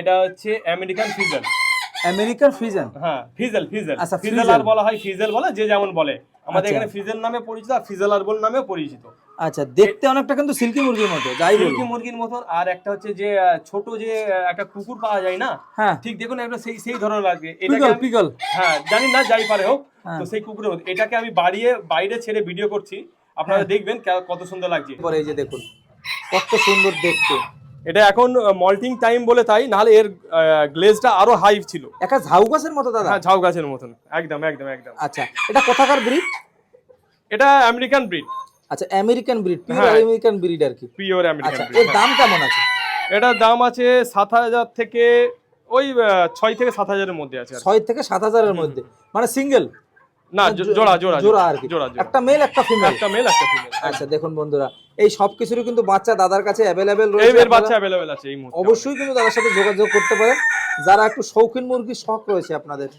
এটা হচ্ছে American ফিজন। American ফিজন, হ্যাঁ ফিজেল ফিজেল, আচ্ছা, ফিজেলার বলা হয়, ফিজেল বলে যে যেমন বলে, আমাদের আচ্ছা। এখানে ফিজেল নামে পরিচিত আর ফিজেলার বল নামেও পরিচিত। আচ্ছা, দেখতে অনেকটা কিন্তু সিল্কি মুরগির মতো, যাই বলুন। সিল্কি মুরগির মতন। আর একটা হচ্ছে যে ছোট যে একটা কুকুর পাওয়া যায় না, হ্যাঁ, ঠিক দেখুন একটা সেই সেই ধরনের লাগবে পিগল এটাকে। পিগল। হ্যাঁ জানি না, যাই পারে হোক, হ্যাঁ। তো সেই কুকুরের মতো। এটাকে আমি বাইরে ছেড়ে ভিডিও করছি, আপনারা দেখবেন কত সুন্দর লাগছে। পরে এই যে দেখুন কত সুন্দর দেখতে। এটা এখন মল্টিং টাইম বলে তাই, নাহলে এর গ্লেজটা আরো হাই ছিল। একটা ঝাউ গাছের মতো দাদা। হ্যাঁ ঝাউ গাছের মতন, একদম একদম একদম। আচ্ছা, এটা কোথাকার ব্রিড? এটা আমেরিকান ব্রিড। আচ্ছা, আমেরিকান ব্রিড, পিওর হ্যাঁ। আমেরিকান ব্রিড আর কি। পিওর আমেরিকান আচ্ছা, ব্রিড। এর দাম কেমন আছে? এটার দাম আছে 7,000 থেকে ওই 6 থেকে 7,000 এর মধ্যে আছে। 6 থেকে 7,000 এর মধ্যে, মানে সিঙ্গেল না, জোড়া জোড়া জোড়া আর কি, জোড়া জোড়া, একটা মেল একটা ফিমেল। একটা মেল একটা ফিমেল। আচ্ছা দেখুন বন্ধুরা, এই সব কিছুরই কিন্তু বাচ্চা দাদার কাছে অ্যাভেলেবেল এই রয়েছে। এর বাচ্চা अवेलेबल আছে এই মুহূর্তে। অবশ্যই কিন্তু দাদার সাথে যোগাযোগ করতে পারেন যারা একটু শৌখিন মুরগির শখ রয়েছে আপনাদের।